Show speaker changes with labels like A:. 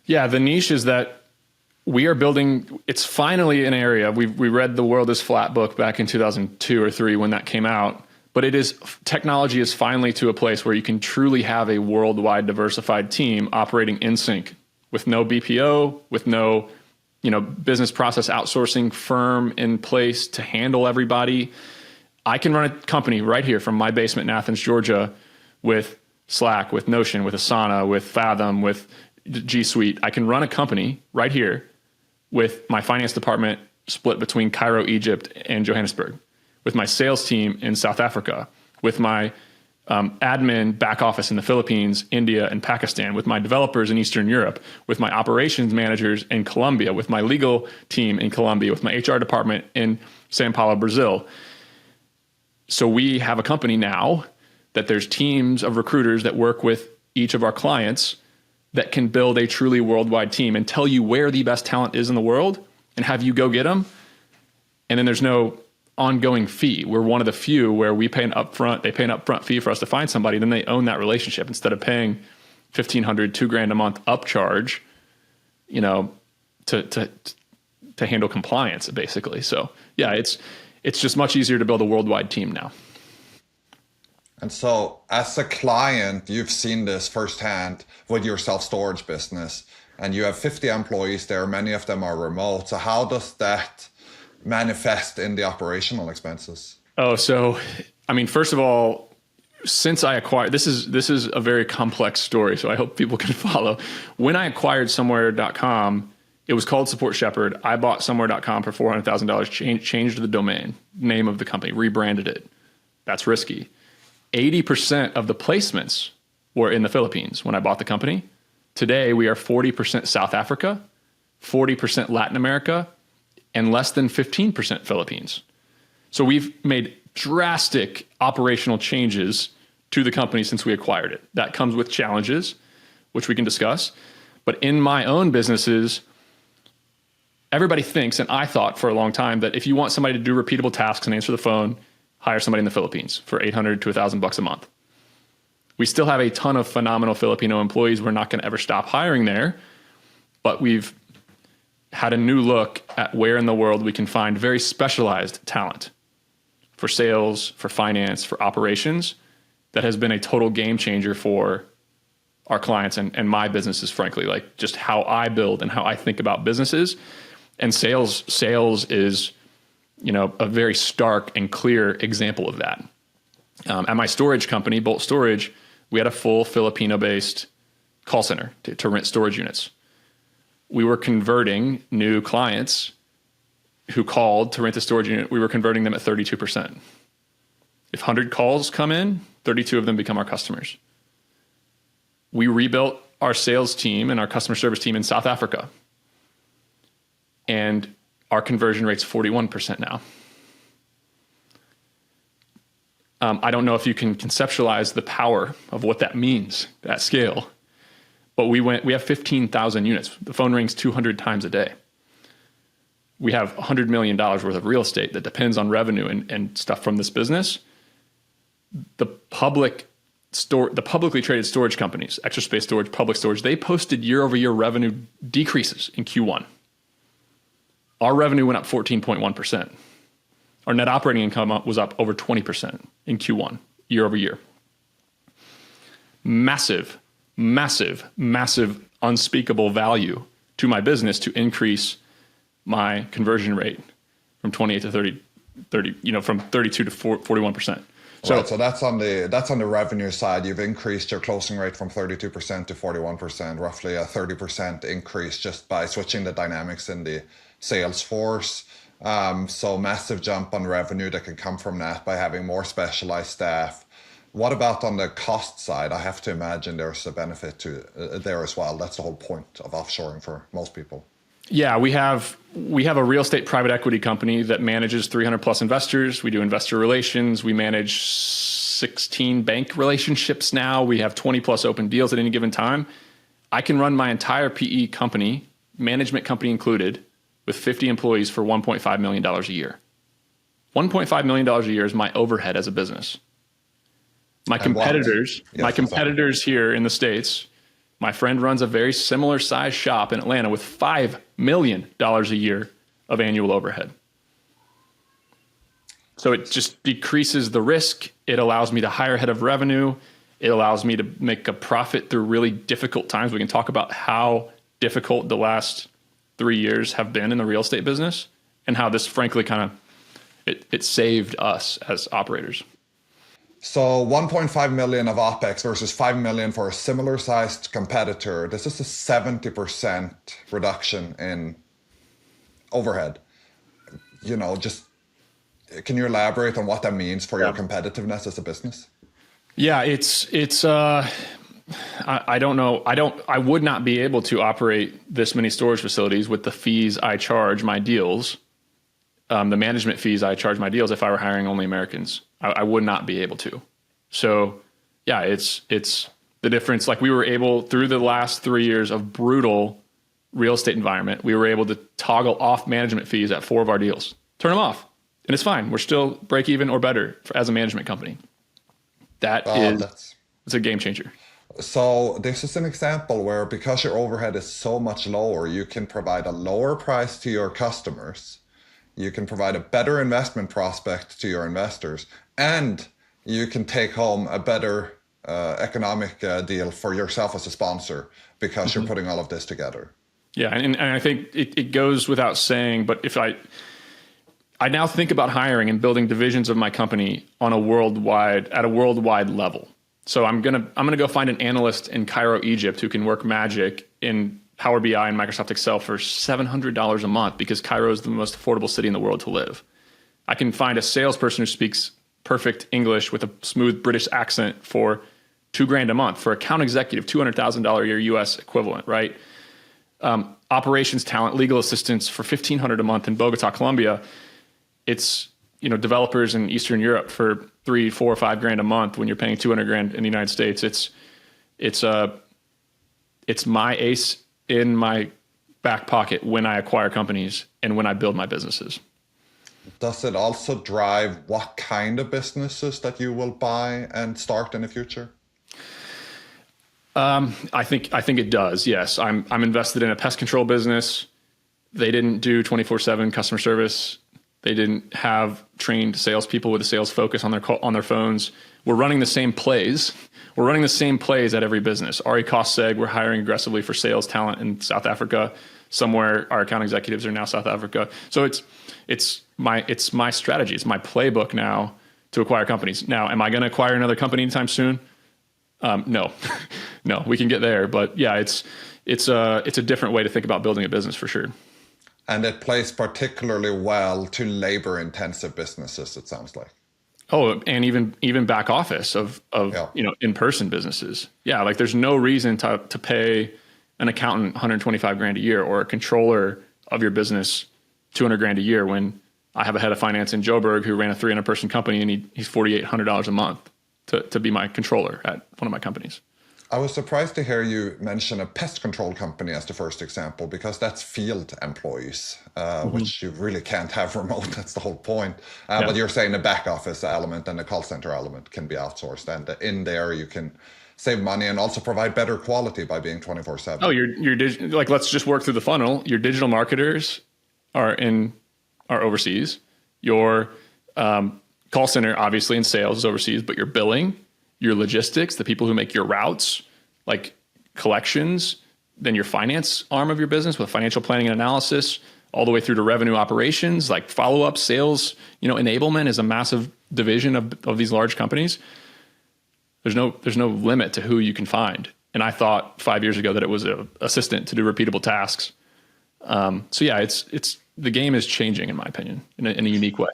A: Yeah, the niche is that we are building, it's finally an area, we read The World is Flat book back in 2002 or 3 when that came out, but technology is finally to a place where you can truly have a worldwide diversified team operating in sync with no BPO, with no, business process outsourcing firm in place to handle everybody. I can run a company right here from my basement in Athens, Georgia, with Slack, with Notion, with Asana, with Fathom, with G Suite. I can run a company right here with my finance department split between Cairo, Egypt, and Johannesburg, with my sales team in South Africa, with my admin back office in the Philippines, India, and Pakistan, with my developers in Eastern Europe, with my operations managers in Colombia, with my legal team in Colombia, with my HR department in Sao Paulo, Brazil. So we have a company now that there's teams of recruiters that work with each of our clients that can build a truly worldwide team and tell you where the best talent is in the world and have you go get them. And then there's no ongoing fee. We're one of the few where they pay an upfront fee for us to find somebody. Then they own that relationship instead of paying $1,500, $2,000 a month upcharge, to handle compliance basically. So yeah, it's just much easier to build a worldwide team now.
B: And so as a client, you've seen this firsthand with your self-storage business, and you have 50 employees there. Many of them are remote. So how does that manifest in the operational expenses?
A: Oh, so, first of all, since I acquired, this is a very complex story, so I hope people can follow. When I acquired somewhere.com, it was called Support Shepherd. I bought somewhere.com for $400,000, changed the domain name of the company, rebranded it. That's risky. 80% of the placements were in the Philippines when I bought the company. Today, we are 40% South Africa, 40% Latin America, and less than 15% Philippines. So we've made drastic operational changes to the company since we acquired it. That comes with challenges, which we can discuss. But in my own businesses, everybody thinks, and I thought for a long time, that if you want somebody to do repeatable tasks and answer the phone, hire somebody in the Philippines for $800 to $1,000 a month. We still have a ton of phenomenal Filipino employees. We're not going to ever stop hiring there, but we've had a new look at where in the world we can find very specialized talent for sales, for finance, for operations. That has been a total game changer for our clients and my businesses, frankly, like just how I build and how I think about businesses. And sales is, a very stark and clear example of that. At my storage company, Bolt Storage, we had a full Filipino-based call center to rent storage units. We were converting new clients who called to rent the storage unit. We were converting them at 32%. If 100 calls come in, 32 of them become our customers. We rebuilt our sales team and our customer service team in South Africa, and our conversion rate's 41% now. I don't know if you can conceptualize the power of what that means at scale, but we have 15,000 units. The phone rings 200 times a day. We have $100 million worth of real estate that depends on revenue and stuff from this business. The publicly traded storage companies, Extra Space Storage, Public Storage, they posted year-over-year revenue decreases in Q1. Our revenue went up 14.1%. Our net operating income was up over 20% in Q1, year over year. Massive, massive, massive, unspeakable value to my business to increase my conversion rate from 28 to 30, from 32 to 41%.
B: So, right, so that's on the revenue side. You've increased your closing rate from 32% to 41%, roughly a 30% increase just by switching the dynamics in the sales force. So massive jump on revenue that can come from that by having more specialized staff. What about on the cost side? I have to imagine there's a benefit to there as well. That's the whole point of offshoring for most people.
A: Yeah, we have a real estate private equity company that manages 300 plus investors. We do investor relations. We manage 16 bank relationships now. We have 20 plus open deals at any given time. I can run my entire PE company, management company included, with 50 employees for $1.5 million a year. $1.5 million a year is my overhead as a business. My competitors here in the States My friend runs a very similar size shop in Atlanta with $5 million a year of annual overhead. So it just decreases the risk. It allows me to hire ahead of revenue. It allows me to make a profit through really difficult times. We can talk about how difficult the last 3 years have been in the real estate business and how this frankly it saved us as operators.
B: So 1.5 million of OPEX versus 5 million for a similar sized competitor. This is a 70% reduction in overhead. Can you elaborate on what that means for your competitiveness as a business?
A: Yeah, I don't know. I would not be able to operate this many storage facilities with the fees I charge my deals, the management fees I charge my deals if I were hiring only Americans. I would not be able to. So yeah, it's the difference. Like we were able through the last 3 years of brutal real estate environment, we were able to toggle off management fees at 4 of our deals, turn them off. And it's fine. We're still break even or better as a management company. It's a game changer.
B: So this is an example where because your overhead is so much lower, you can provide a lower price to your customers. You can provide a better investment prospect to your investors, and you can take home a better economic deal for yourself as a sponsor because you're putting all of this together.
A: Yeah, and I think it goes without saying, but if I now think about hiring and building divisions of my company at a worldwide level. So I'm gonna go find an analyst in Cairo, Egypt, who can work magic in Power BI and Microsoft Excel for $700 a month because Cairo is the most affordable city in the world to live. I can find a salesperson who speaks perfect English with a smooth British accent for $2,000 a month. For account executive, $200,000 a year US equivalent, right? Operations talent, legal assistants for $1,500 a month in Bogota, Colombia. It's developers in Eastern Europe for $3,000, $4,000, $5,000 a month when you're paying $200,000 in the United States. It's my ace in my back pocket when I acquire companies and when I build my businesses.
B: Does it also drive what kind of businesses that you will buy and start in the future?
A: I think it does. Yes, I'm invested in a pest control business. They didn't do 24/7 customer service. They didn't have trained salespeople with a sales focus on their phones. We're running the same plays. We're running the same plays at every business. Ari Koseg, we're hiring aggressively for sales talent in South Africa. Somewhere our account executives are now South Africa. So it's my strategy. It's my playbook now to acquire companies. Now, am I going to acquire another company anytime soon? No, no, we can get there. But yeah, it's a different way to think about building a business for sure.
B: And it plays particularly well to labor-intensive businesses, it sounds like.
A: Oh, and even back office of in-person businesses. Yeah, like there's no reason to pay an accountant $125,000 a year or a controller of your business $200,000 a year when I have a head of finance in Joburg who ran a 300-person company and he's $4,800 a month to be my controller at one of my companies.
B: I was surprised to hear you mention a pest control company as the first example, because that's field employees, which you really can't have remote. That's the whole point. But you're saying the back office element and the call center element can be outsourced. And in there, you can save money and also provide better quality by being 24/7.
A: Oh, like, let's just work through the funnel. Your digital marketers are overseas. Your call center, obviously, in sales is overseas, but your billing, your logistics, the people who make your routes, like collections, then your finance arm of your business with financial planning and analysis, all the way through to revenue operations, like follow-up sales, enablement is a massive division of these large companies. There's no limit to who you can find. And I thought 5 years ago that it was an assistant to do repeatable tasks. So yeah, it's the game is changing in my opinion in a unique way.